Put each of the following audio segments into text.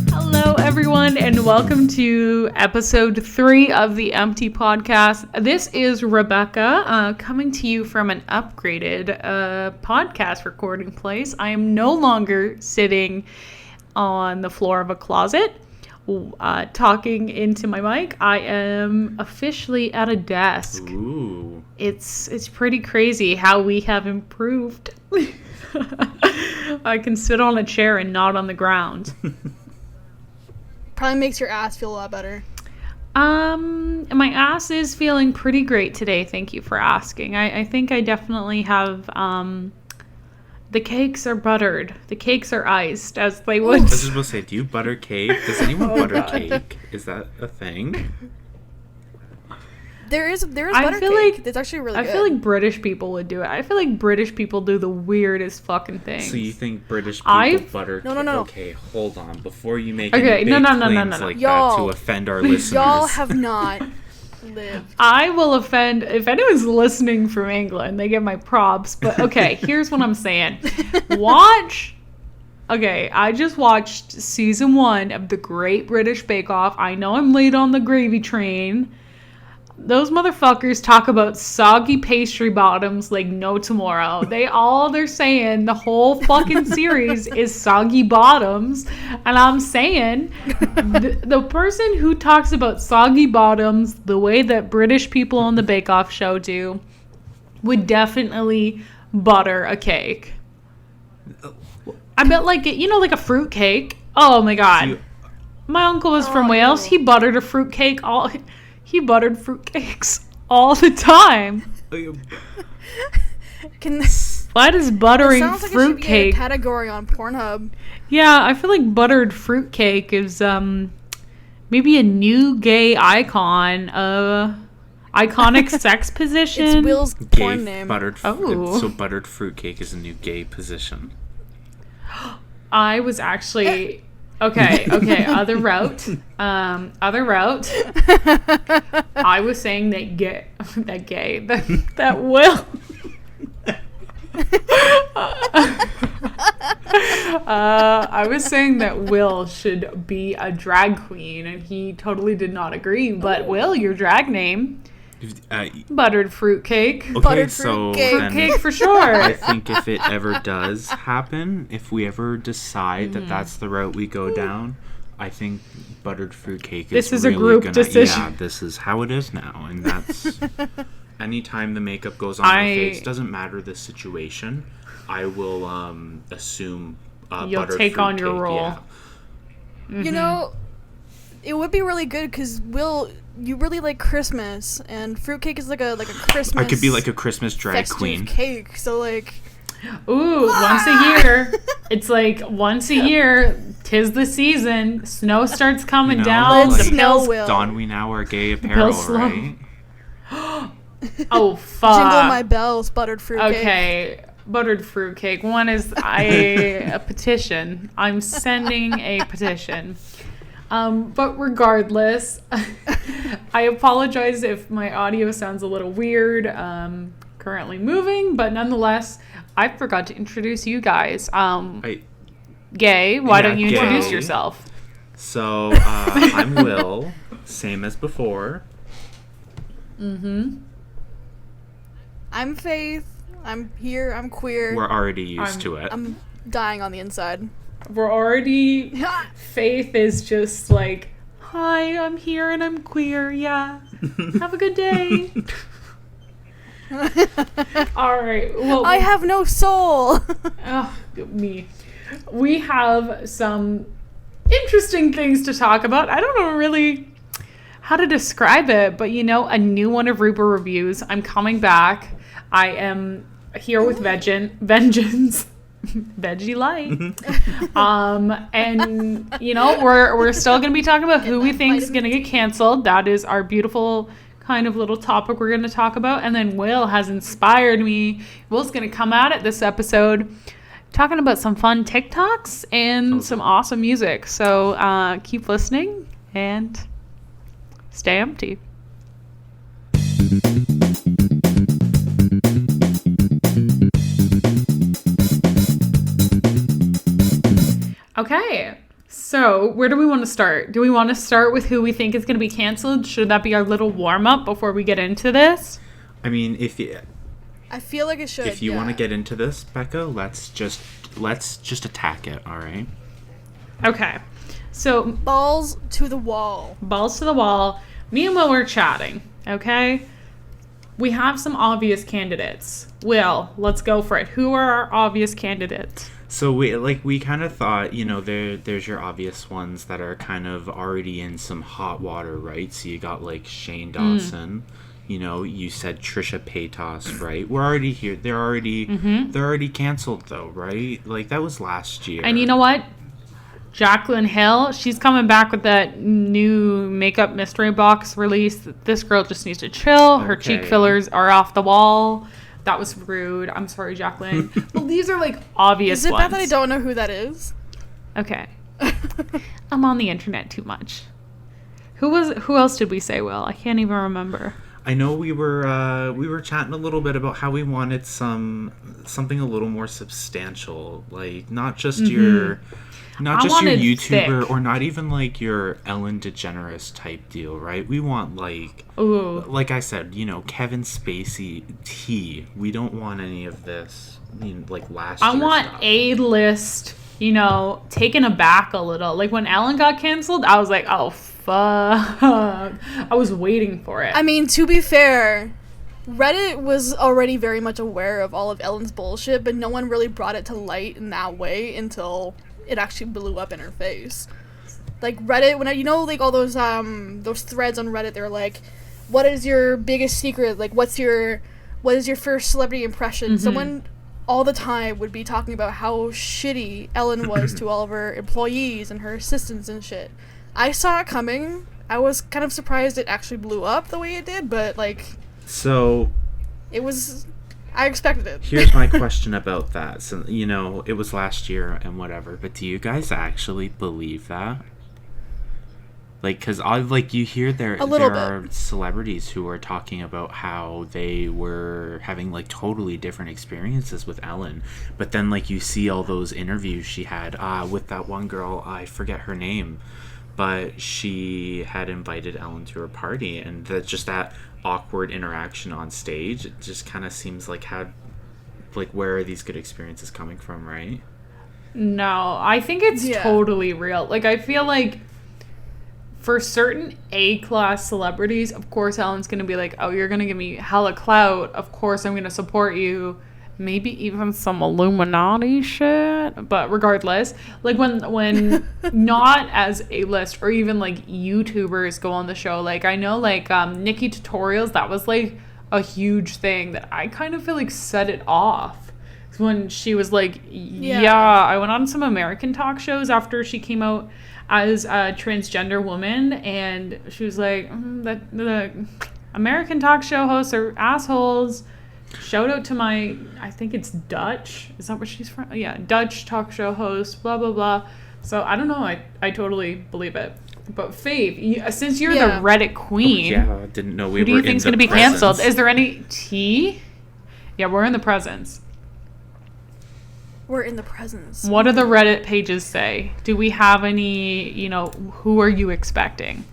Hello, everyone, and welcome to episode 3 of the Empty Podcast. This is Rebecca, coming to you from an upgraded podcast recording place. I am no longer sitting on the floor of a closet, talking into my mic. I am officially at a desk. Ooh. It's pretty crazy how we have improved. I can sit on a chair and not on the ground. Probably makes your ass feel a lot better. My ass is feeling pretty great today. Thank you for asking. I think I definitely have, the cakes are buttered. The cakes are iced, as they would. I was just going to say, do you butter cake? Does anyone butter cake? Is that a thing? There is butter cake. It's actually really good. I feel like British people would do it. I feel like British people do the weirdest fucking things. So you think British people butter cake? No. Okay, hold on. Before you make any big claims like that to offend our listeners. Y'all have not lived. I will offend, if anyone's listening from England, they get my props. But okay, here's what I'm saying. I just watched season 1 of the Great British Bake Off. I know I'm late on the gravy train. Those motherfuckers talk about soggy pastry bottoms like no tomorrow. They're saying the whole fucking series is soggy bottoms. And I'm saying the person who talks about soggy bottoms the way that British people on the Bake Off show do would definitely butter a cake. I bet like a fruit cake. Oh my God. My uncle was from Wales. He buttered a fruit cake He buttered fruitcakes all the time. Why does buttering like fruitcake? A category on Pornhub. Yeah, I feel like buttered fruitcake is maybe a new gay icon, iconic sex position. It's Will's porn name. Oh, so buttered fruitcake is a new gay position. I was actually. Okay, other route. I was saying that Will. I was saying that Will should be a drag queen, and he totally did not agree. But Will, your drag name. Buttered fruitcake. Okay, buttered so fruitcake for sure. I think if it ever does happen, if we ever decide that that's the route we go down, I think buttered fruitcake this is really a group decision. Yeah, this is how it is now, and that's anytime the makeup goes on my face, doesn't matter the situation, I will assume you'll buttered take on fruitcake, your role. Yeah. Mm-hmm. You know, it would be really good because Will, you really like Christmas, and fruitcake is like a Christmas. I could be like a Christmas drag queen. Cake, so like. Ooh, once a year. It's like once a year. 'Tis the season. Snow starts coming down. Let's The pills. Don, we now wear gay apparel, right? Oh fuck! Jingle my bells, buttered fruitcake. Okay, buttered fruitcake. One is a petition. I'm sending a petition. But regardless, I apologize if my audio sounds a little weird. Currently moving, but nonetheless, I forgot to introduce you guys. Gay, why don't you introduce yourself? So, I'm Will, same as before. Mm-hmm. I'm Faith. I'm here. I'm queer. We're already used to it. I'm dying on the inside. We're already... Faith is just like, hi, I'm here and I'm queer, yeah. Have a good day. All right. Well, I have no soul. Oh, me. We have some interesting things to talk about. I don't know really how to describe it, but a new one of Reba Reviews. I'm coming back. I am here with Vengeance. Veggie Light. And we're still gonna be talking about who we think is gonna get canceled. That is our beautiful kind of little topic we're gonna talk about. And then Will has inspired me. Will's gonna come at it this episode talking about some fun TikToks and some awesome music. So keep listening and stay empty. Okay. So, where do we want to start? Do we want to start with who we think is going to be canceled? Should that be our little warm-up before we get into this? I mean, I feel like it should. if you want to get into this, Becca, let's just attack it, all right? Okay. So, balls to the wall. Balls to the wall. Me and Will were chatting, okay? We have some obvious candidates. Will, let's go for it. Who are our obvious candidates? So we kind of thought, there's your obvious ones that are kind of already in some hot water, right? So you got like Shane Dawson, you said Trisha Paytas, right? We're already here. They're already canceled though, right? Like that was last year. And you know what? Jaclyn Hill, she's coming back with that new makeup mystery box release. This girl just needs to chill. Her cheek fillers are off the wall. That was rude. I'm sorry, Jaclyn. Well, these are like obvious ones. Is it ones. bad that I don't know who that is? Okay. I'm on the internet too much. Who else did we say, Will? I can't even remember. I know we were chatting a little bit about how we wanted something a little more substantial, like not just your YouTuber thick. or not even like your Ellen DeGeneres type deal, right? We want like, like I said, Kevin Spacey tea. We don't want any of this, like last year. I want stuff. A-list, taken aback a little. Like when Ellen got canceled, I was like, oh fuck. I was waiting for it. I mean, to be fair, Reddit was already very much aware of all of Ellen's bullshit, but no one really brought it to light in that way until it actually blew up in her face. Like Reddit, like all those threads on Reddit, they're like, what is your biggest secret? Like what is your first celebrity impression? Someone all the time would be talking about how shitty Ellen was to all of her employees and her assistants and shit. I saw it coming. I was kind of surprised it actually blew up the way it did, but I expected it. Here's my question about that. So, it was last year and whatever, but do you guys actually believe that? Like, because you hear there are celebrities who are talking about how they were having, like, totally different experiences with Ellen. But then, like, you see all those interviews she had with that one girl, I forget her name, but she had invited Ellen to her party, and that awkward interaction on stage, it just kind of seems like where are these good experiences coming from, right? No, I think it's totally real. Like, I feel like for certain A-class celebrities, of course Ellen's going to be like, oh, you're going to give me hella clout. Of course I'm going to support you. Maybe even some Illuminati shit. But regardless, like when not as A-list or even like YouTubers go on the show, like I know like Nikki Tutorials, that was like a huge thing that I kind of feel like set it off. When she was like, yeah, I went on some American talk shows after she came out as a transgender woman, and she was like, that the American talk show hosts are assholes. Shout out to I think it's Dutch. Is that where she's from? Yeah, Dutch talk show host, blah, blah, blah. So, I don't know. I totally believe it. But, Faith, since you're the Reddit queen, I didn't know we who do you think's going to be canceled? Is there any tea? Yeah, we're in the presence. We're in the presence. What do the Reddit pages say? Do we have any, who are you expecting?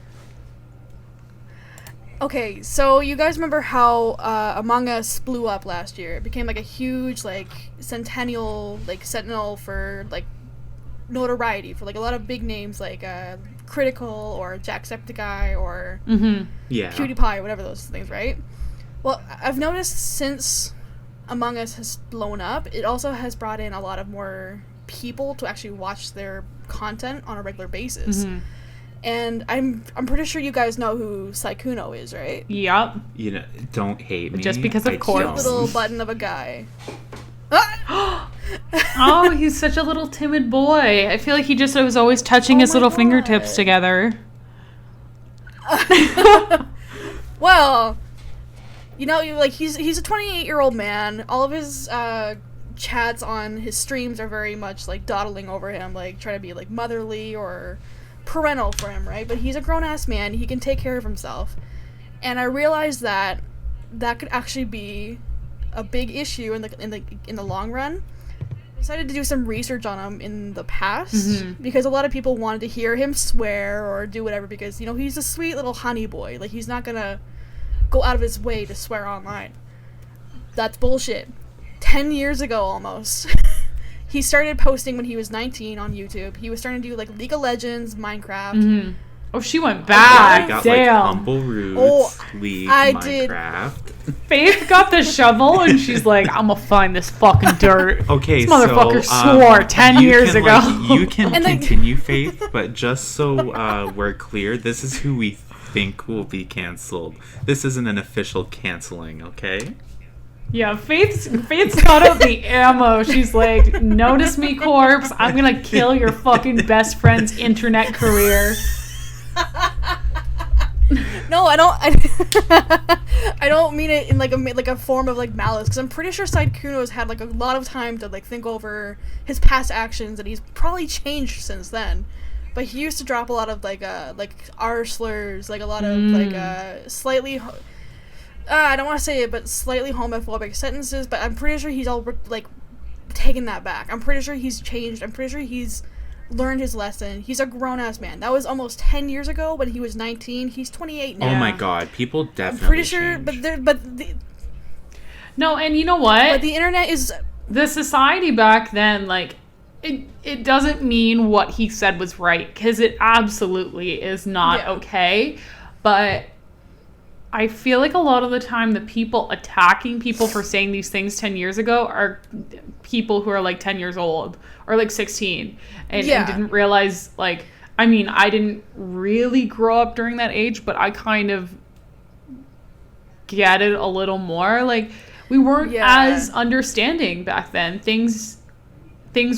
Okay, so you guys remember how Among Us blew up last year? It became like a huge sentinel for notoriety for like a lot of big names like Critical or Jacksepticeye or PewDiePie or whatever those things, right? Well, I've noticed since Among Us has blown up, it also has brought in a lot of more people to actually watch their content on a regular basis. And I'm pretty sure you guys know who Sykkuno is, right? Yep. Don't hate me. Just because of course. Cute little button of a guy. Oh, he's such a little timid boy. I feel like he just was always touching his little fingertips together. Well, he's a 28-year-old man. All of his chats on his streams are very much like dawdling over him, like trying to be like motherly or parental for him, right? But he's a grown-ass man. He can take care of himself. And I realized that could actually be a big issue in the long run. decided to do some research on him in the past because a lot of people wanted to hear him swear or do whatever because, you know, he's a sweet little honey boy. Like, he's not gonna go out of his way to swear online. That's bullshit. 10 years ago, almost. He started posting when he was 19 on YouTube. He was starting to do, like, League of Legends, Minecraft. Oh, she went back. I got, Damn. like, Humble Roots, League, Minecraft. Faith got the shovel and she's like, I'm gonna find this fucking dirt. Okay, this motherfucker swore 10 years ago. Like, you can continue, Faith, but just so we're clear, this is who we think will be canceled. This isn't an official canceling, okay? Yeah, Faith's got out the ammo. She's like, notice me, corpse. I'm gonna kill your fucking best friend's internet career. No, I don't mean it in like a form of like malice, because I'm pretty sure Sykkuno's had like a lot of time to like think over his past actions, and he's probably changed since then. But he used to drop a lot of like R slurs, like a lot of like slightly I don't want to say it, but slightly homophobic sentences. But I'm pretty sure he's all like taken that back. I'm pretty sure he's changed. I'm pretty sure he's learned his lesson. He's a grown-ass man. That was almost 10 years ago when he was 19. He's 28 now. Oh my god, people definitely I'm pretty sure, change. No, and you know what? But the internet is... The society back then, like, it doesn't mean what he said was right, because it absolutely is not okay. But I feel like a lot of the time the people attacking people for saying these things 10 years ago are people who are like 10 years old or like 16 and didn't realize, like, I mean, I didn't really grow up during that age, but I kind of get it a little more. Like, we weren't as understanding back then. Things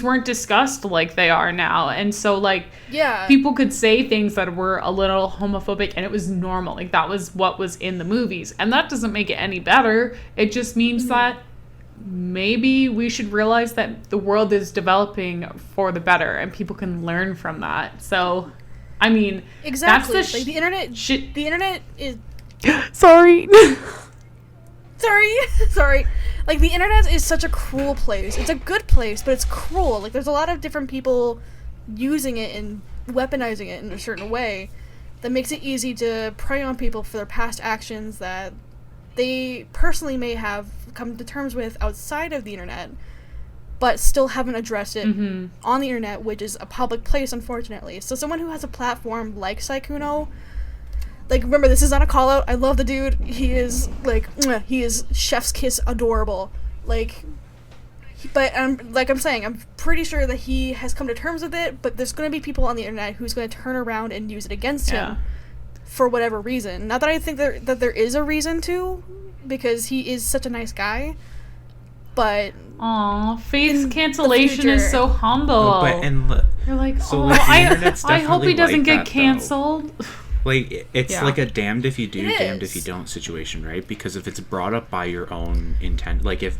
weren't discussed like they are now. And so, like, people could say things that were a little homophobic and it was normal. Like, that was what was in the movies. And that doesn't make it any better. It just means that maybe we should realize that the world is developing for the better and people can learn from that. So, I mean, exactly. That's like, the internet the internet is... Sorry. Sorry. Like, the internet is such a cruel place. It's a good place, but it's cruel. Like, there's a lot of different people using it and weaponizing it in a certain way that makes it easy to prey on people for their past actions that they personally may have come to terms with outside of the internet, but still haven't addressed it on the internet, which is a public place, unfortunately. So someone who has a platform like Sykkuno, like, remember, this is not a call-out. I love the dude. He is, like, he is chef's kiss adorable. Like, but like I'm saying, I'm pretty sure that he has come to terms with it, but there's going to be people on the internet who's going to turn around and use it against him for whatever reason. Not that I think that there is a reason to, because he is such a nice guy, but... Aw, Faith's cancellation is so humble. You're like, so, oh, like, I hope he doesn't get canceled. Like, it's like a damned if you do, damned if you don't situation, right? Because if it's brought up by your own intent, like if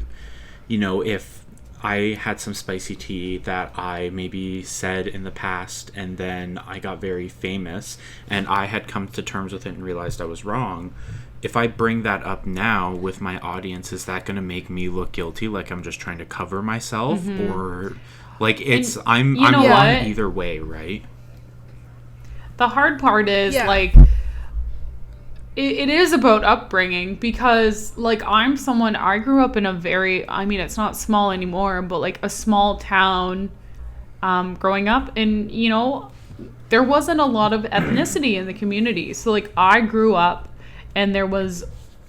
I had some spicy tea that I maybe said in the past and then I got very famous and I had come to terms with it and realized I was wrong, if I bring that up now with my audience, is that going to make me look guilty, like I'm just trying to cover myself? Or, like, it's, I'm wrong either way, right? The hard part is, like, it is about upbringing, because, like, I grew up in a very, I mean, it's not small anymore, but, like, a small town growing up, and, you know, there wasn't a lot of ethnicity in the community. So, like, I grew up, and there was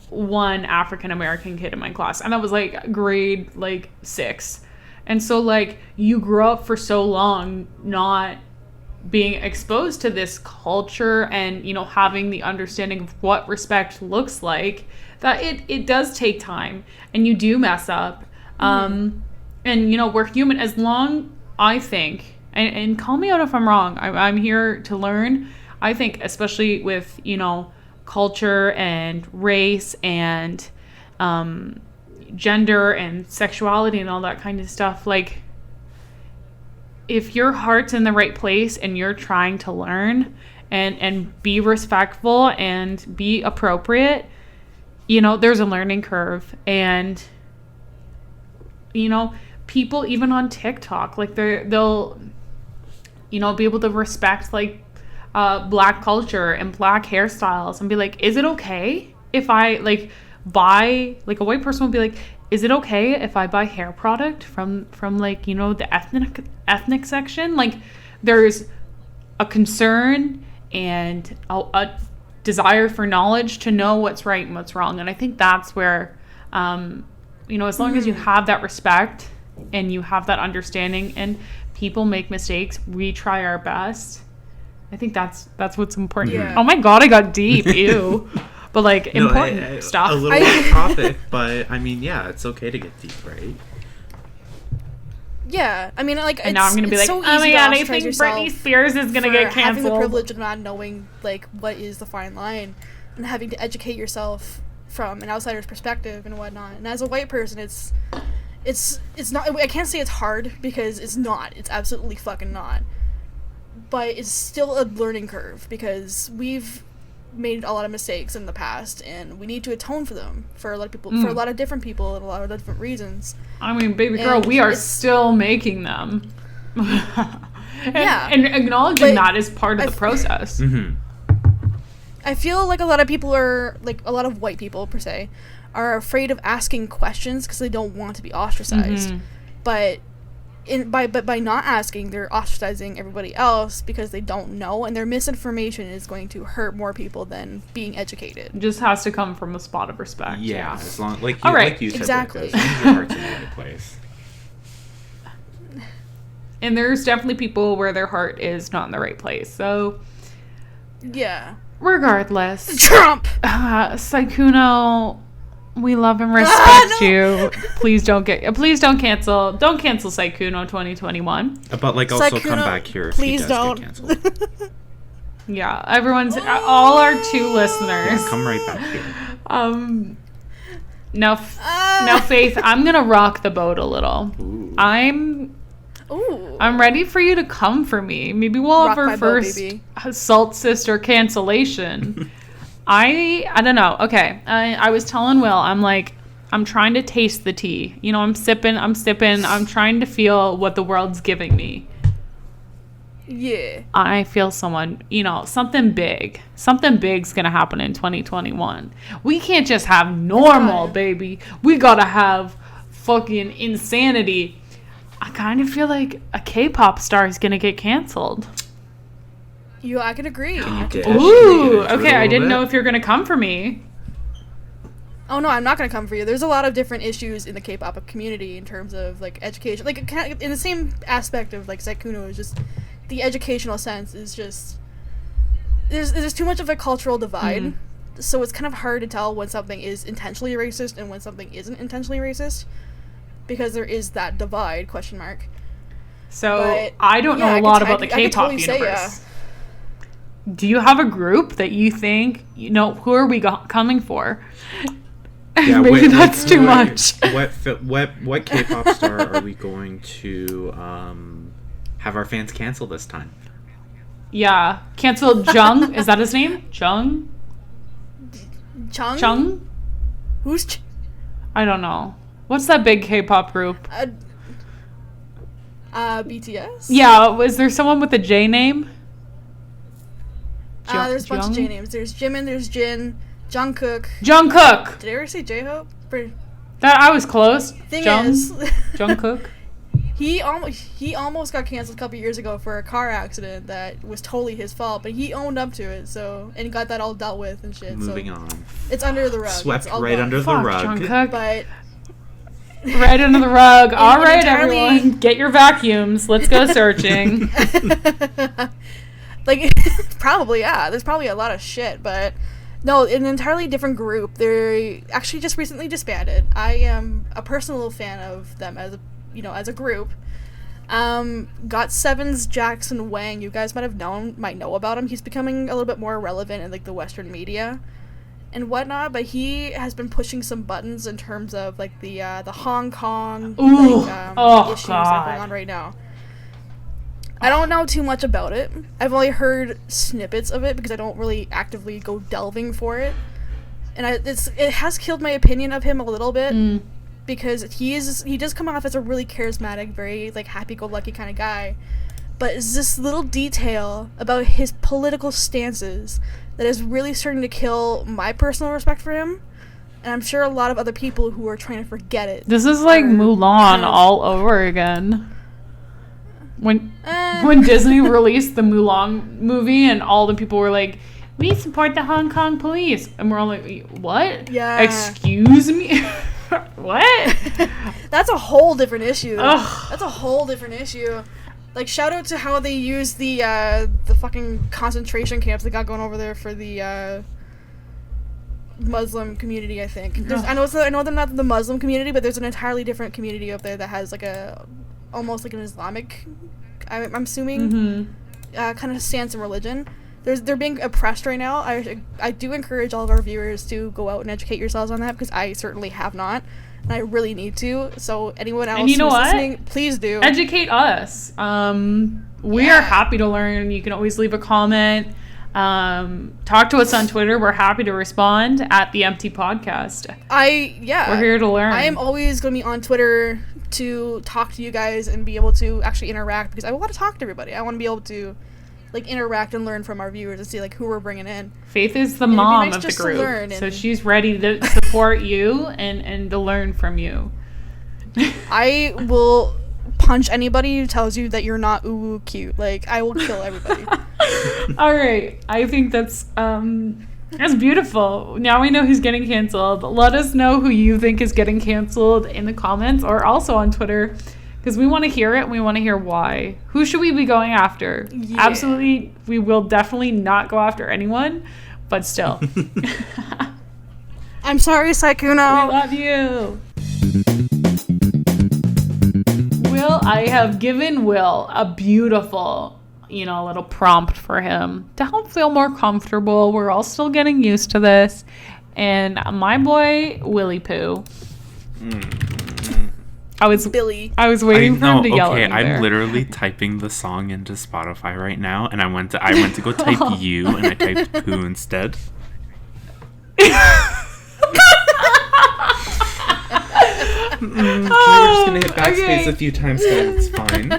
one African-American kid in my class, and that was, like, grade, like, 6. And so, like, you grew up for so long not being exposed to this culture and, you know, having the understanding of what respect looks like, that it does take time and you do mess up. And, you know, we're human. As long, I think, and call me out if I'm wrong, I'm here to learn. I think, especially with, you know, culture and race and gender and sexuality and all that kind of stuff, like, if your heart's in the right place and you're trying to learn and be respectful and be appropriate, you know, there's a learning curve. And, you know, people even on TikTok, like they'll be able to respect like black culture and black hairstyles and be like, is it okay if I like buy, like a white person will be like, is it okay if I buy hair product from like, the ethnic section? Like there's a concern and a desire for knowledge to know what's right and what's wrong. And I think that's where, as long as you have that respect and you have that understanding, and people make mistakes, we try our best. I think that's what's important. Yeah. Oh my God, I got deep. Ew. But like important stuff. A little off topic, but I mean, yeah, it's okay to get deep, right? Yeah, I mean, like, and now I'm gonna be like, so oh my God, I ostracize think yourself Britney Spears is gonna get canceled. Having the privilege of not knowing like what is the fine line, and having to educate yourself from an outsider's perspective and whatnot. And as a white person, it's not. I can't say it's hard because it's not. It's absolutely fucking not. But it's still a learning curve because we've made a lot of mistakes in the past, and we need to atone for them for a lot of people, for a lot of different people, and a lot of different reasons. I mean, baby girl, we are still making them. and acknowledging that is part of the process. Mm-hmm. I feel like a lot of people are, like, a lot of white people, per se, are afraid of asking questions because they don't want to be ostracized. But by not asking, they're ostracizing everybody else because they don't know, and their misinformation is going to hurt more people than being educated. It just has to come from a spot of respect. Yeah, as long like you said, exactly. As long as your heart's in the right place. And there's definitely people where their heart is not in the right place. So yeah. Regardless, Trump. Sykkuno, we love and respect you. Please don't cancel. Don't cancel Sykkuno 2021. But like, also Sykkuno, come back here if please he does don't. get canceled. Yeah, everyone's all our 2 listeners. Yeah, come right back here. Now, Faith, I'm gonna rock the boat a little. Ooh. I'm ready for you to come for me. Maybe we'll have our first Salt Sister cancellation. I don't know. Okay. I was telling Will, I'm trying to taste the tea. I'm sipping. I'm trying to feel what the world's giving me. Yeah. I feel something big. Something big's going to happen in 2021. We can't just have normal, baby. We got to have fucking insanity. I kind of feel like a K-pop star is going to get canceled. I can agree. Ooh, okay. I didn't know if you're going to come for me. Oh, no, I'm not going to come for you. There's a lot of different issues in the K-pop community in terms of, like, education. Like, in the same aspect of, like, Sykkuno is just... The educational sense is just... There's too much of a cultural divide. So it's kind of hard to tell when something is intentionally racist and when something isn't intentionally racist. Because there is that divide, ? So, but, I don't know a lot about the K-pop totally universe. Do you have a group that you think, who are we coming for? Yeah, Maybe that's too much. What K-pop star are we going to have our fans cancel this time? Yeah. Cancel Jung. Is that his name? Chung? Chung? Who's I don't know. What's that big K-pop group? BTS? Yeah, was there someone with a J name? There's a bunch of J names. There's Jimin, there's Jin, Jungkook. Jungkook! Did I ever say J-Hope? I was close. Jungkook. Jungkook? He almost got canceled a couple years ago for a car accident that was totally his fault, but he owned up to it, and he got that all dealt with and shit. Moving on. It's under the rug. Swept right under the rug. Jungkook. But right under the rug. All right, everyone, get your vacuums. Let's go searching. Like, probably, yeah. There's probably a lot of shit, but no, an entirely different group. They're actually just recently disbanded. I am a personal fan of them as a group. GOT7's Jackson Wang. You guys might know about him. He's becoming a little bit more relevant in like the Western media and whatnot, but he has been pushing some buttons in terms of like the Hong Kong issues that are going on right now. I don't know too much about it. I've only heard snippets of it because I don't really actively go delving for it, and it has killed my opinion of him a little bit because he does come off as a really charismatic, very like happy-go-lucky kind of guy, but it's this little detail about his political stances that is really starting to kill my personal respect for him, and I'm sure a lot of other people who are trying to forget it. This is like Mulan all over again. When Disney released the Mulan movie and all the people were like, we support the Hong Kong police. And we're all like, what? Yeah. Excuse me? What? That's a whole different issue. Ugh. That's a whole different issue. Like, shout out to how they use the fucking concentration camps they got going over there for the Muslim community, I think. I know they're not the Muslim community, but there's an entirely different community up there that has like almost like an Islamic, I'm assuming, kind of stance in religion. They're being oppressed right now. I do encourage all of our viewers to go out and educate yourselves on that, because I certainly have not, and I really need to. So anyone else who's listening, please do. Educate us. We are happy to learn. You can always leave a comment. Talk to us on Twitter. We're happy to respond at the Empty Podcast. We're here to learn. I am always going to be on Twitter to talk to you guys and be able to actually interact, because I want to talk to everybody. I want to be able to like interact and learn from our viewers and see like who we're bringing in. Faith is the mom of the group, so she's ready to support you and to learn from you. I will punch anybody who tells you that you're not cute. Like, I will kill everybody. All right, I think that's beautiful. Now we know who's getting canceled. Let us know who you think is getting canceled in the comments or also on Twitter, because we want to hear it and we want to hear why. Who should we be going after? Yeah. Absolutely, we will definitely not go after anyone, but still. I'm sorry, Sykkuno. We love you. I have given Will a beautiful, little prompt for him to help feel more comfortable. We're all still getting used to this. And my boy, Willie Pooh. I was waiting for him to yell at me I'm there. literally typing the song into Spotify right now, and I went to go type you, and I typed Pooh instead. We're just gonna hit backspace a few times, but it's fine.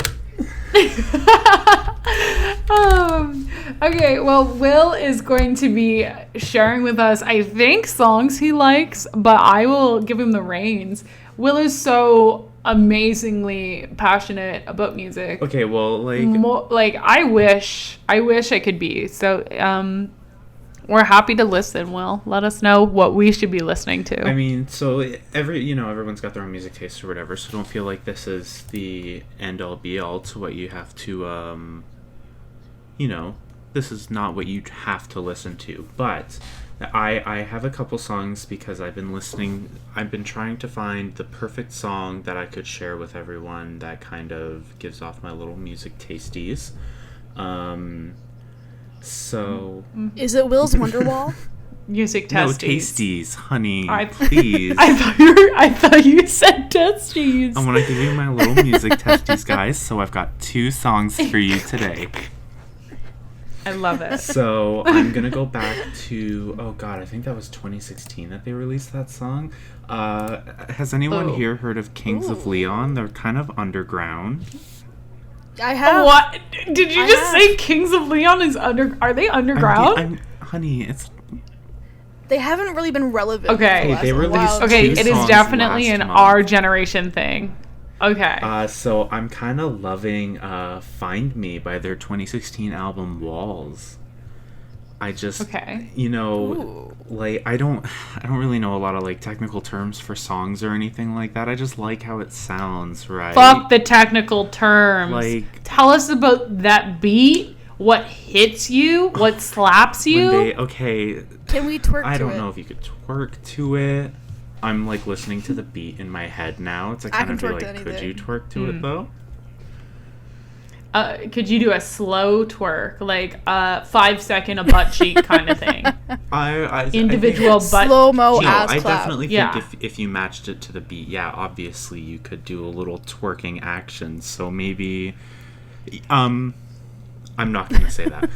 Okay, well, Will is going to be sharing with us, I think, songs he likes, but I will give him the reins. Will is so amazingly passionate about music. Okay, well, I wish I could be. So, we're happy to listen, Will. Let us know what we should be listening to. I mean, so everyone's got their own music taste or whatever, so don't feel like this is the end-all be-all to what you have to, this is not what you have to listen to. But I have a couple songs because I've been trying to find the perfect song that I could share with everyone that kind of gives off my little music tasties. So is it Will's Wonderwall? Music testies. No, tasties, honey. Please. I thought you said testies. I want to give you my little music testies, guys. So I've got 2 songs for you today. I love it. So I'm gonna go back to I think that was 2016 that they released that song. Has anyone here heard of Kings of Leon? They're kind of underground. I have. What? Did you just say Kings of Leon is are they underground? Honey, it's. They haven't really been relevant. Okay. They released. Okay, it is definitely an our generation thing. Okay. So I'm kind of loving "Find Me" by their 2016 album Walls. I just, like, I don't really know a lot of, like, technical terms for songs or anything like that. I just like how it sounds, right? Fuck the technical terms. Like, tell us about that beat, what hits you, what slaps you. Can we twerk to it? I don't know if you could twerk to it. I'm, like, listening to the beat in my head now. It's like, kind of feel like, could you twerk to it, though? Could you do a slow twerk, like 5-second a butt cheek kind of thing? Individual butt slow-mo ass I clap. definitely think if you matched it to the beat, obviously you could do a little twerking action. So maybe, I'm not gonna say that.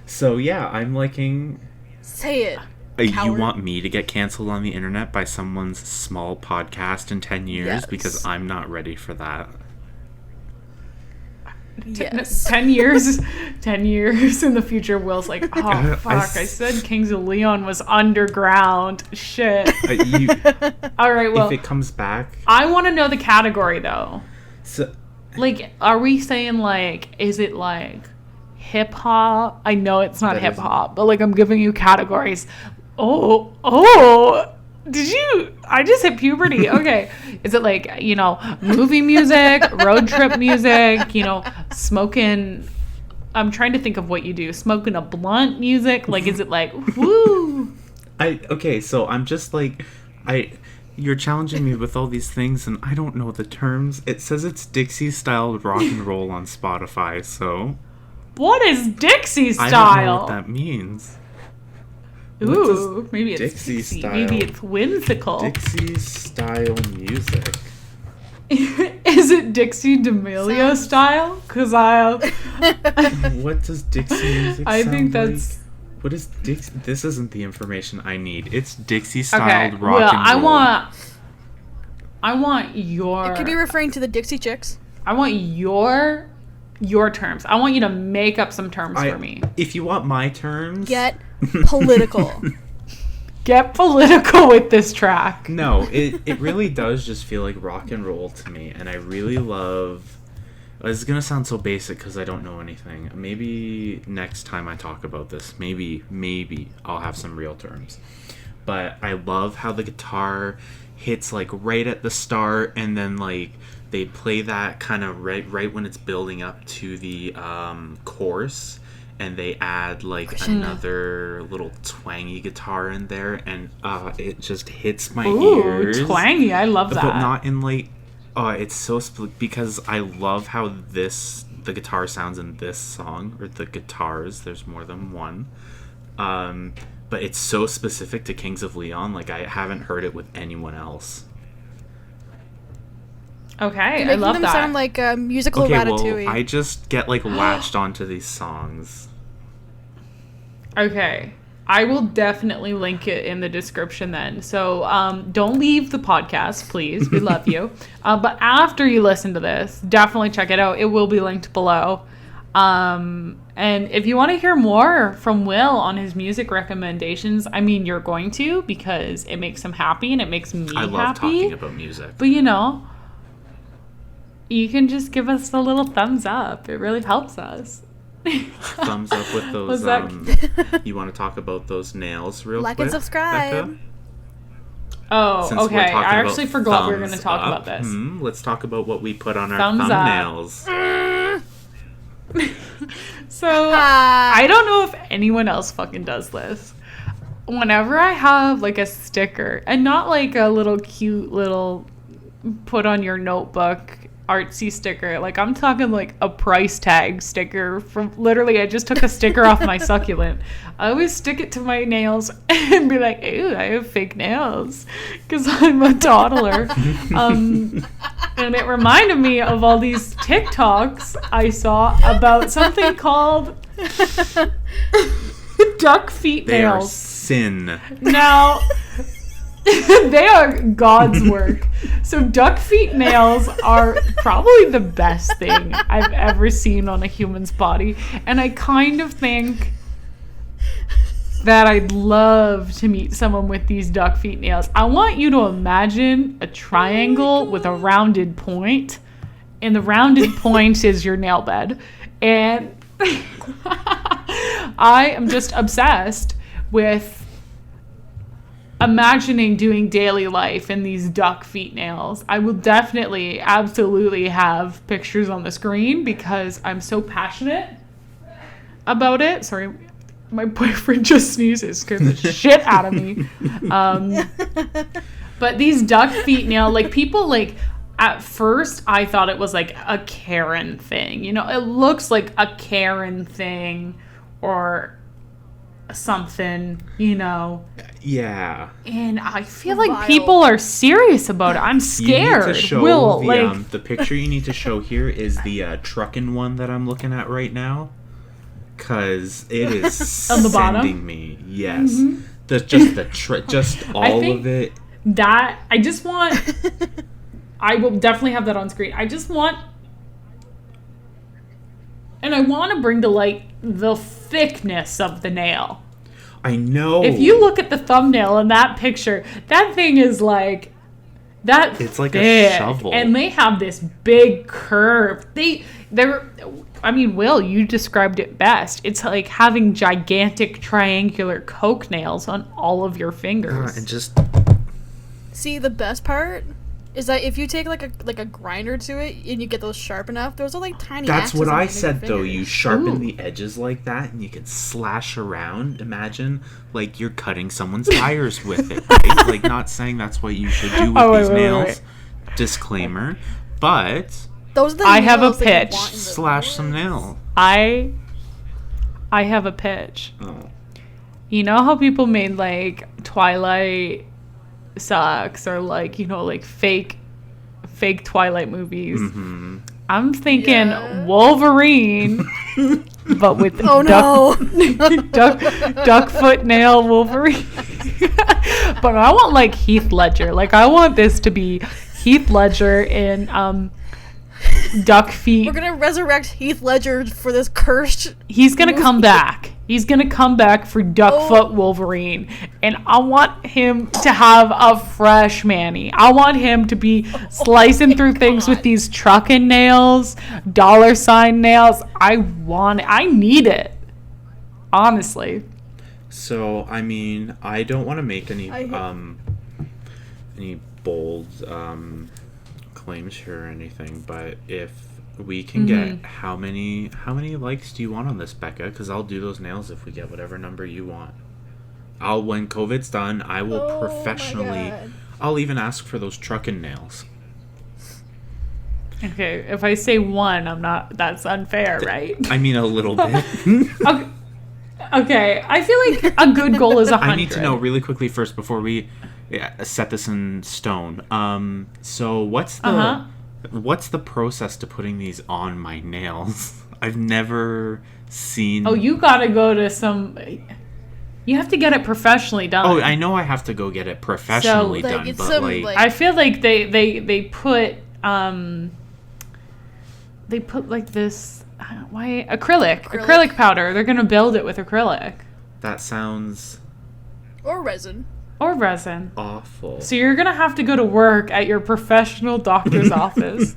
So yeah, I'm liking. Say it. You want me to get canceled on the internet by someone's small podcast in 10 years? Yes. Because I'm not ready for that. Yes. 10 years in the future, Will's like, oh fuck, I said Kings of Leon was underground. Shit. All right, well, if it comes back, I want to know the category though. So, like, are we saying like, is it like hip hop? I know it's not hip hop, but like, I'm giving you categories. Oh, I just hit puberty. Okay. Is it like, movie music, road trip music, smoking, I'm trying to think of what you do. Smoking a blunt music? Like, is it like, woo? So I'm just like, you're challenging me with all these things and I don't know the terms. It says it's Dixie-style rock and roll on Spotify, so. What is Dixie style? I don't know what that means. Ooh, maybe it's Dixie style. Maybe it's whimsical. Dixie style music. Is it Dixie D'Amelio style? Because What does Dixie music I sound think that's. like? What is Dixie? This isn't the information I need. It's Dixie styled rock well, and roll. I want your. It could be referring to the Dixie Chicks. I want your terms. I want you to make up some terms for me. If you want my terms, Get political. Get political with this track. No, it really does just feel like rock and roll to me, and I really love. It's gonna sound so basic because I don't know anything. Maybe next time I talk about this, maybe I'll have some real terms. But I love how the guitar hits like right at the start, and then like they play that kind of right when it's building up to the chorus. And they add like another little twangy guitar in there, and it just hits my ears. Twangy, I love that. But not in like, it's so because I love how the guitar sounds in this song, or the guitars. There's more than one, but it's so specific to Kings of Leon. Like I haven't heard it with anyone else. Okay, I love them that. Sound like a musical Ratatouille. Well, I just get like latched onto these songs. Okay. I will definitely link it in the description then. So don't leave the podcast, please. We love you. But after you listen to this, definitely check it out. It will be linked below. And if you want to hear more from Will on his music recommendations, I mean, you're going to, because it makes him happy and it makes me happy. I love talking about music. But you can just give us a little thumbs up. It really helps us. Thumbs up with those. You want to talk about those nails real quick? Like and subscribe. Becca? Oh, Since okay. I actually forgot we were going to talk up, about this. Let's talk about what we put on our Thumbs thumbnails. So, I don't know if anyone else fucking does this. Whenever I have like a sticker, and not like a little cute little put on your notebook artsy sticker, like I'm talking like a price tag sticker from literally I just took a sticker off my succulent. I always stick it to my nails and be like, ew, I have fake nails because I'm a toddler. And it reminded me of all these TikToks I saw about something called duck feet They are nails. sin. Now they are God's work. So duck feet nails are probably the best thing I've ever seen on a human's body. And I kind of think that I'd love to meet someone with these duck feet nails. I want you to imagine a triangle with a rounded point. And the rounded point is your nail bed. And I am just obsessed with imagining doing daily life in these duck feet nails. I will definitely, absolutely have pictures on the screen because I'm so passionate about it. Sorry, my boyfriend just sneezed. It scared the shit out of me. But these duck feet nail, like people like, at first I thought it was like a Karen thing. It looks like a Karen thing or something, Yeah. And I feel like people are serious about it. I'm scared. You need to show Will, the picture you need to show here is the truckin' one that I'm looking at right now. Because it is On the bottom? sending me. Yes. Mm-hmm. Just all of it. That I just want. I will definitely have that on screen. I just want, and I want to bring to light the thickness of the nail. I know. If you look at the thumbnail in that picture, that thing is like that. It's like thick, a shovel, and they have this big curve. They're. I mean, Will, you described it best. It's like having gigantic triangular Coke nails on all of your fingers. And just see, the best part is that if you take like a grinder to it and you get those sharp enough, those are like tiny. That's what I said fingers. though. You sharpen the edges like that, and you can slash around. Imagine like you're cutting someone's tires with it. Right? Like, not saying that's what you should do with these nails. Wait. Disclaimer, but those are the I have a pitch. Slash some nail. I have a pitch. Oh. You know how people made like Twilight sucks or like, you know, like fake Twilight movies. Mm-hmm. I'm thinking Wolverine, but with duck foot nail Wolverine. But I want like Heath Ledger. Like, I want this to be Heath Ledger in duck feet. We're gonna resurrect Heath Ledger for this cursed. He's gonna come back. He's gonna come back for Duckfoot Wolverine, and I want him to have a fresh Manny. I want him to be slicing through things with these trucking nails, dollar sign nails. I want it. I need it. Honestly. So I mean, I don't want to make any bold claims here or anything, but if we can get how many likes do you want on this, Becca? Because I'll do those nails if we get whatever number you want. When COVID's done, I will professionally. I'll even ask for those trucking nails. Okay, if I say one, I'm not. That's unfair, right? I mean, a little bit. Okay, I feel like a good goal is 100. I need to know really quickly first before we set this in stone. So what's the process to putting these on my nails? I've never seen. Oh, you gotta go to some. You have to get it professionally done. Oh, I know I have to go get it professionally done, but I feel like they put like this. Why acrylic powder? They're gonna build it with acrylic. That sounds. Or resin. Awful. So you're gonna have to go to work at your professional doctor's office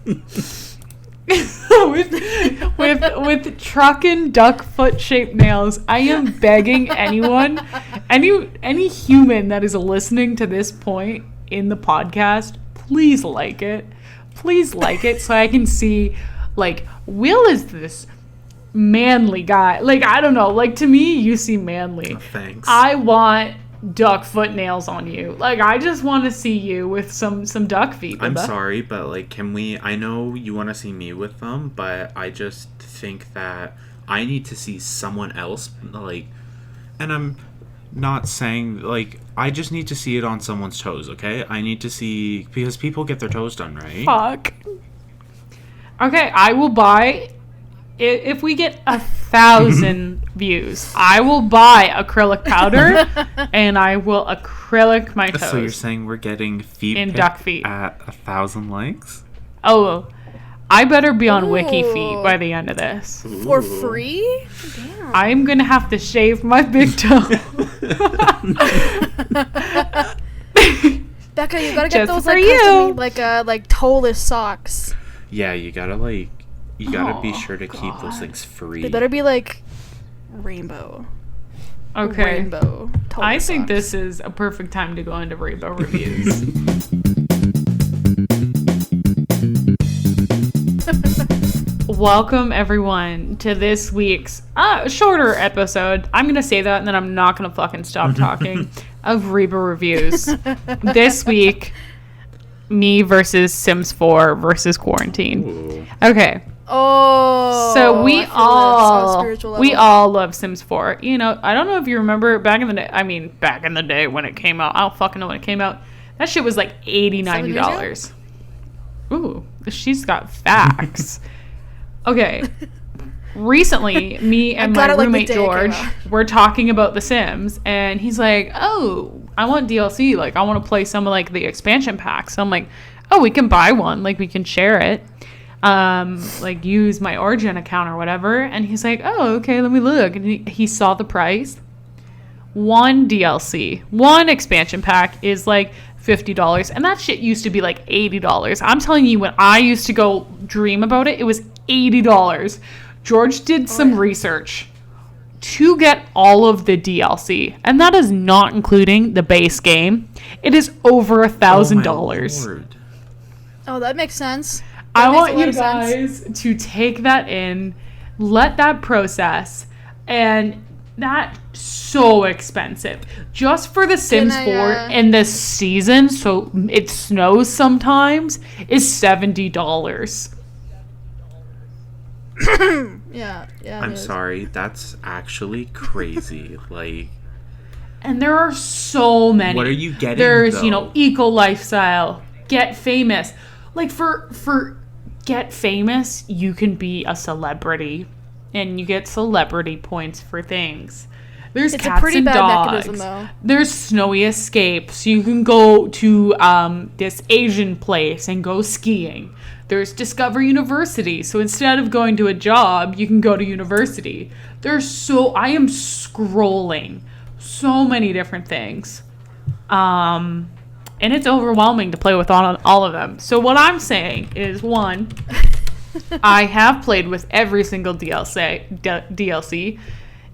with trucking duck foot shaped nails. I am begging anyone, any human that is listening to this point in the podcast, please like it so I can see, like, Will is this manly guy. Like, I don't know, like, to me you seem manly. Oh, thanks. I want duck foot nails on you. Like, I just want to see you with some duck feet. I'm sorry, but like, can we? I know you want to see me with them, but I just think that I need to see someone else. Like, and I'm not saying like I just need to see it on someone's toes. Okay, I need to see because people get their toes done, right? Fuck. Okay, I will buy. If we get 1,000 views, I will buy acrylic powder and I will acrylic my toes. So you're saying we're getting feet in duck feet at 1,000 likes? Oh, I better be on Wiki Feet by the end of this. Ooh. For free? Damn. I'm gonna have to shave my big toe. Becca, you gotta get those like toeless socks. Yeah, you gotta be sure to keep those things free. They better be like rainbow. Okay. Rainbow. I think this is a perfect time to go into rainbow reviews. Welcome everyone to this week's shorter episode. I'm gonna say that and then I'm not gonna fucking stop talking of Reba reviews. This week, me versus Sims 4 versus Quarantine. Ooh. Okay. Oh, so we all love Sims 4. You know, I don't know if you remember back in the day. I mean, back in the day when it came out. I don't fucking know when it came out. That shit was like $80-$90. Ooh, she's got facts. Okay. recently, me and my roommate George were talking about The Sims, and he's like, "Oh, I want DLC. Like, I want to play some of like the expansion packs." So I'm like, "Oh, we can buy one. Like, we can share it. Like, use my Origin account or whatever." And he's like, "Oh, okay. Let me look." And he saw the price. One DLC, one expansion pack is like $50, and that shit used to be like $80. I'm telling you, when I used to go dream about it, it was $80. George did some research to get all of the DLC, and that is not including the base game. It is over $1,000. Oh, that makes sense. I want you guys to take that in, let that process, and that's so expensive. Just for The Sims 4 in this season, so it snows sometimes, is $70. yeah. I'm sorry, that's actually crazy. Like, and there are so many. What are you getting? There's, though? eco lifestyle, get famous. Like for get famous, you can be a celebrity, and you get celebrity points for things. There's cats and dogs. Mechanism, there's snowy escapes. You can go to this Asian place and go skiing. There's Discover University. So instead of going to a job, you can go to university. I am scrolling so many different things. And it's overwhelming to play with all of them. So what I'm saying is, one, I have played with every single DLC,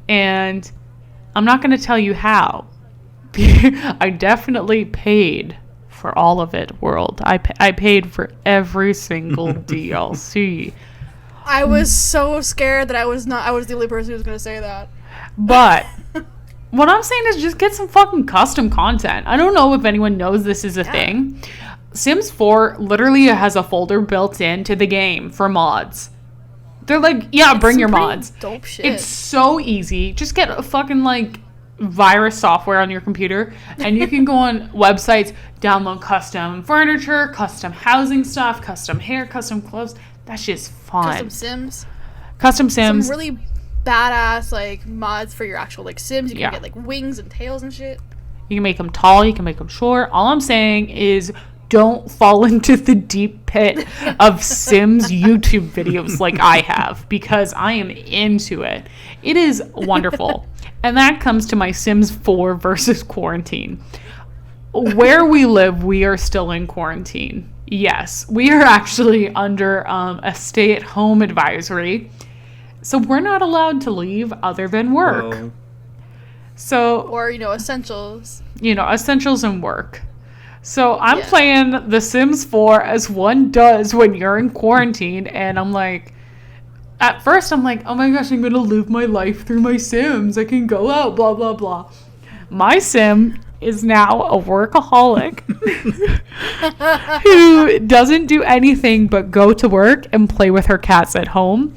and I'm not going to tell you how. I definitely paid for all of it, world. I paid for every single DLC. I was so scared that I was the only person who was going to say that. But what I'm saying is just get some fucking custom content. I don't know if anyone knows this is a thing. Sims 4 literally has a folder built into the game for mods. They're like, bring your mods. Dope shit. It's so easy. Just get a fucking virus software on your computer, and you can go on websites, download custom furniture, custom housing stuff, custom hair, custom clothes. That's just fun. Custom Sims. Some really badass mods for your actual Sims. You can get wings and tails and shit. You can make them tall. You can make them short. All I'm saying is, don't fall into the deep pit of Sims YouTube videos like I have, because I am into it. It is wonderful. And that comes to my Sims 4 versus quarantine. Where we live, we are still in quarantine. Yes, we are actually under a stay-at-home advisory. So we're not allowed to leave other than work. Whoa. Or, essentials. Essentials and work. So I'm playing The Sims 4 as one does when you're in quarantine, and I'm like, at first I'm like, oh my gosh, I'm going to live my life through my Sims. I can go out, blah, blah, blah. My Sim is now a workaholic who doesn't do anything but go to work and play with her cats at home.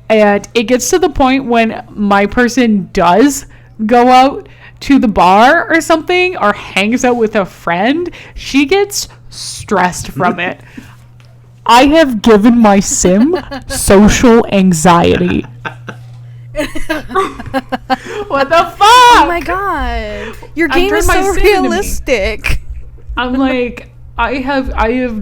And it gets to the point when my person does go out to the bar or something, or hangs out with a friend, she gets stressed from it. I have given my Sim social anxiety. What the fuck? Oh my god. Your game is so realistic. I'm like, I have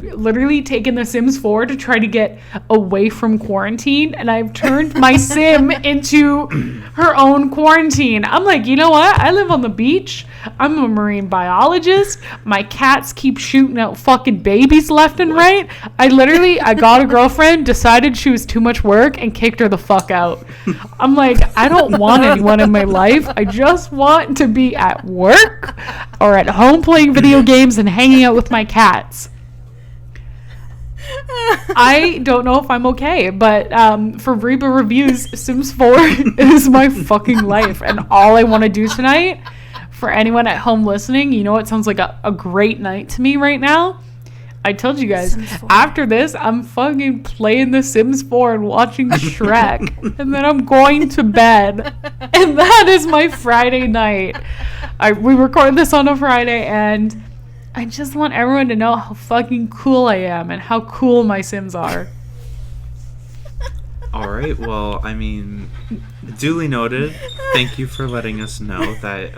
literally taken The Sims 4 to try to get away from quarantine, and I've turned my Sim into her own quarantine. I'm like, you know what? I live on the beach. I'm a marine biologist. My cats keep shooting out fucking babies left and right. I got a girlfriend, decided she was too much work, and kicked her the fuck out. I'm like, I don't want anyone in my life. I just want to be at work or at home playing video games and hanging out with my cats. I don't know if I'm okay, but for Reba Reviews, Sims 4 is my fucking life. And all I want to do tonight, for anyone at home listening, it sounds like a great night to me right now. I told you guys, after this, I'm fucking playing The Sims 4 and watching Shrek. And then I'm going to bed. And that is my Friday night. We record this on a Friday, and I just want everyone to know how fucking cool I am and how cool my Sims are. All right. Well, I mean, duly noted. Thank you for letting us know that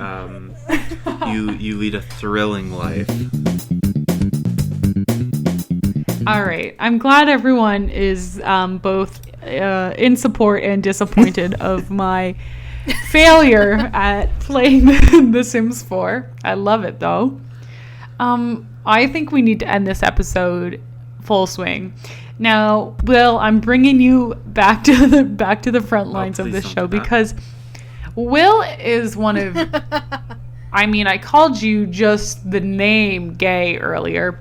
you lead a thrilling life. All right. I'm glad everyone is both in support and disappointed of my failure at playing The Sims 4. I love it though. I think we need to end this episode full swing. Now, Will, I'm bringing you back to the front lines of this show because Will is one of I mean, I called you just the name gay earlier.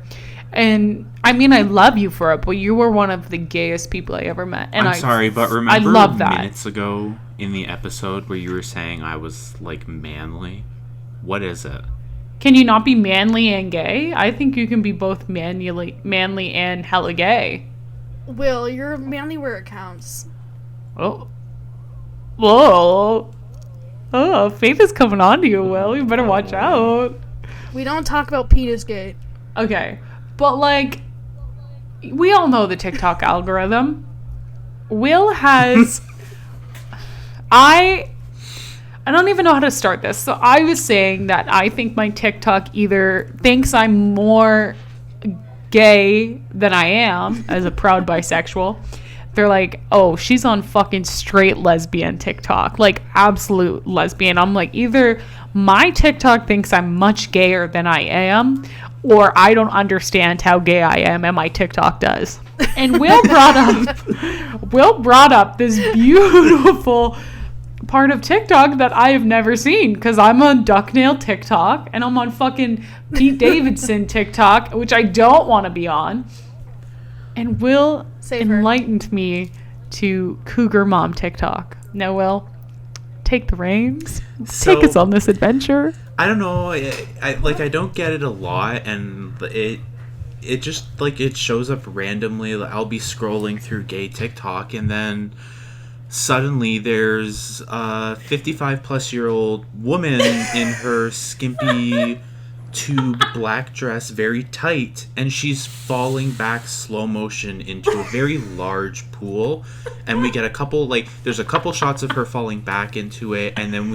And I mean, I love you for it, but you were one of the gayest people I ever met. And I'm sorry, but remember I love that. Minutes ago in the episode where you were saying I was like manly? What is it? Can you not be manly and gay? I think you can be both manly and hella gay. Will, you're manly where it counts. Oh. Whoa. Oh, Faith is coming on to you, Will. You better watch out. We don't talk about penis gate. Okay. But, like, we all know the TikTok algorithm. Will has... I don't even know how to start this. So I was saying that I think my TikTok either thinks I'm more gay than I am as a proud bisexual. They're like, oh, she's on fucking straight lesbian TikTok. Like, absolute lesbian. I'm like, either my TikTok thinks I'm much gayer than I am, or I don't understand how gay I am, and my TikTok does. And Will brought up this beautiful part of TikTok that I have never seen, because I'm on Ducknail TikTok, and I'm on fucking Pete Davidson TikTok, which I don't want to be on. And Will enlightened me to Cougar Mom TikTok. Now, Will, take the reins. Take us on this adventure. I don't know. I don't get it a lot, and it just like it shows up randomly. I'll be scrolling through gay TikTok, and then suddenly there's a 55-plus-year-old woman in her skimpy tube black dress, very tight, and she's falling back slow motion into a very large pool, and we get there's a couple shots of her falling back into it, and then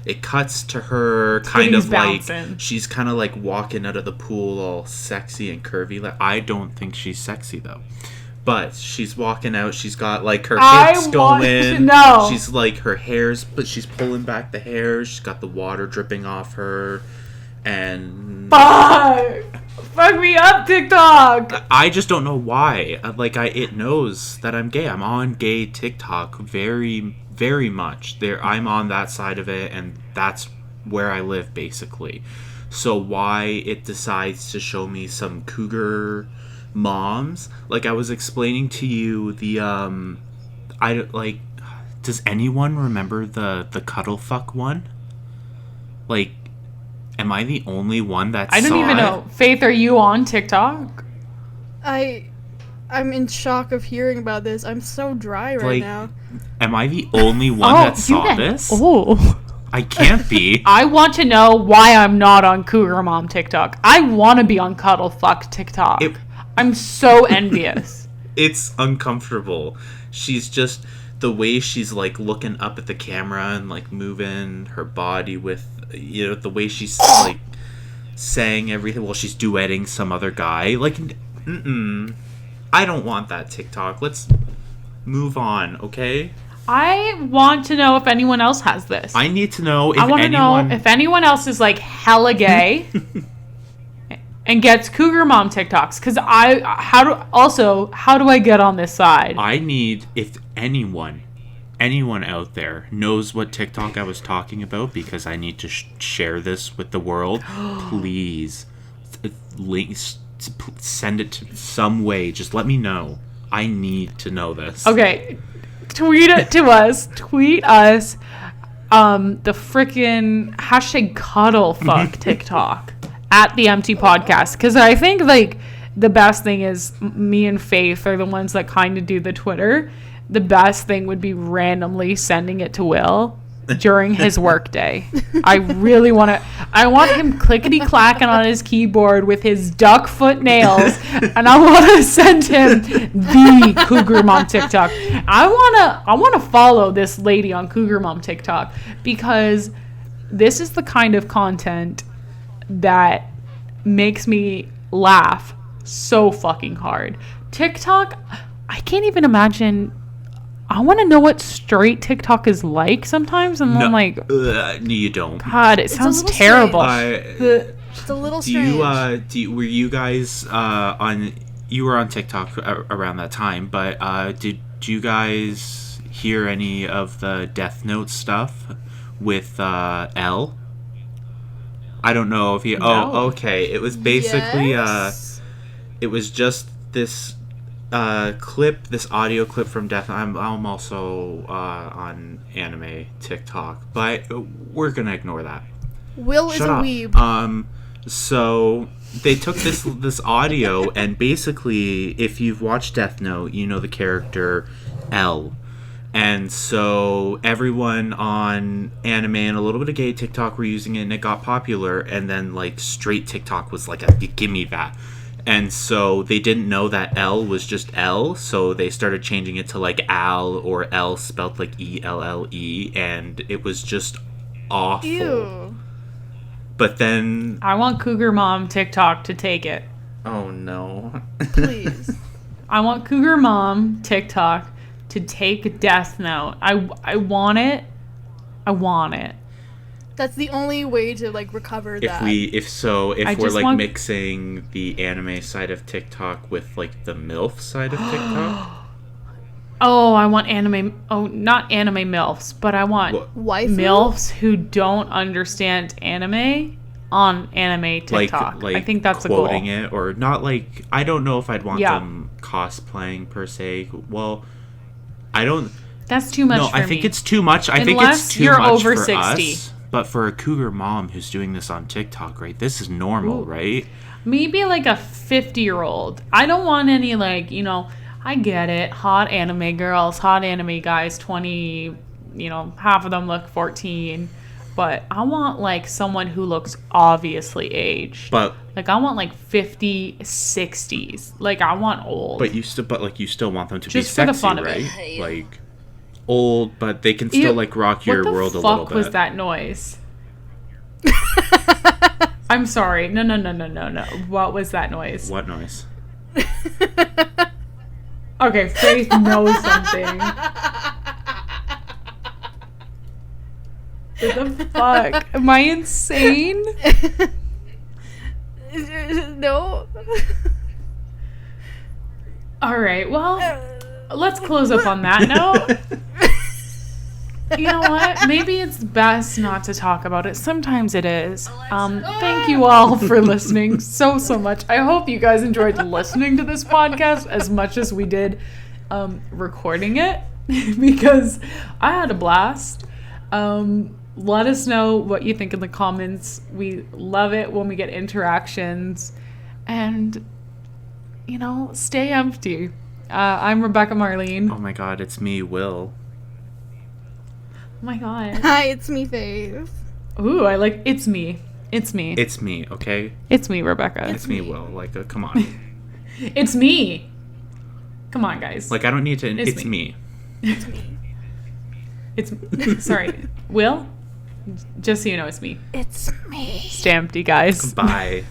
it cuts to her kind of bouncing. Like she's kind of like walking out of the pool all sexy and curvy. Like, I don't think she's sexy though, but she's walking out. She's got like her hips going. She's like her hair's, but she's pulling back the hair. She's got the water dripping off her. And fuck me up, TikTok. I just don't know why. It knows that I'm gay. I'm on gay TikTok very, very much. I'm on that side of it, and that's where I live basically. So why it decides to show me some cougar moms? Like I was explaining to you, does anyone remember the cuddle fuck one? Like, am I the only one that I don't even know. Faith, are you on TikTok? I'm in shock of hearing about this. I'm so dry right now. Am I the only one that saw this? Oh. I can't be. I want to know why I'm not on Cougar Mom TikTok. I want to be on Cuddle Fuck TikTok. I'm so envious. It's uncomfortable. She's just... the way she's like looking up at the camera and like moving her body with, the way she's like saying everything while she's duetting some other guy. Like, I don't want that TikTok. Let's move on, okay? I want to know if anyone else has this. I need to know if I want to know if anyone else is like hella gay and gets Cougar Mom TikToks. Because how do I get on this side? I need, if anyone out there knows what TikTok I was talking about, because I need to share this with the world, please send it to some way. Just let me know. I need to know this. Okay. Tweet it to us. Tweet us the freaking #cuddlefuck TikTok at the Empty Podcast. Because I think like the best thing is me and Faith are the ones that kind of do the Twitter. The best thing would be randomly sending it to Will during his workday. I really want him clickety-clacking on his keyboard with his duck foot nails, and I want to send him the Cougar Mom TikTok. I want to follow this lady on Cougar Mom TikTok, because this is the kind of content that makes me laugh so fucking hard. TikTok, I can't even imagine. I want to know what straight TikTok is like sometimes, and I'm like, no, you don't. God, it sounds terrible. It's a little strange. Were you guys on? You were on TikTok around that time, but did you guys hear any of the Death Note stuff with L? I don't know if you. No. Oh, okay. It was basically yes. It was just this clip, this audio clip from Death Note. I'm also on anime TikTok, but we're gonna ignore that. Will Shut is a up. weeb. So they took this audio, and basically, if you've watched Death Note, you know the character L. And so everyone on anime and a little bit of gay TikTok were using it, and it got popular. And then like straight TikTok was like, give me that. And so they didn't know that L was just L, so they started changing it to like Al, or L spelled like ELLE, and it was just awful. Ew. But then I want Cougar Mom TikTok to take it. Oh no. Please. I want Cougar Mom TikTok to take Death Note. I want it. I want it. That's the only way to like recover that. If we're like mixing the anime side of TikTok with like the MILF side of TikTok. Oh, I want anime. Oh, not anime MILFs, but I want Waifu? MILFs who don't understand anime on anime TikTok. Like I think that's a goal. Quoting it, or not like, I don't know if I'd want them cosplaying per se. Well, I don't. That's too much for me. I think it's too much. I think it's too you're much over for 60. us. But for a Cougar Mom who's doing this on TikTok, right? This is normal, right? Maybe like a 50-year-old. I don't want any like, I get it. Hot anime girls, hot anime guys, 20, half of them look 14. But I want like someone who looks obviously aged. But like I want like 50, 60s. Like I want old. But you still want them to just be sexy, for the fun right? of it. Like old, but they can still like rock your world a little bit. What the fuck was that noise? I'm sorry. No. What was that noise? What noise? Okay, Faith knows something. What the fuck? Am I insane? No. All right, well, let's close up on that note. You know what? Maybe it's best not to talk about it. Sometimes it is. Thank you all for listening so much. I hope you guys enjoyed listening to this podcast as much as we did recording it, because I had a blast. Let us know what you think in the comments. We love it when we get interactions. And, stay empty. I'm Rebecca Marlene. Oh my god, it's me, Will. Oh my god. Hi, it's me, Faith. Ooh, I like it's me. It's me. It's me, okay? It's me, Rebecca. It's me, Will. Like, come on. It's me. Come on, guys. Like, I don't need to. It's me. It's me. It's sorry, Will. Just so you know, it's me. It's me. Stay empty, guys. Bye.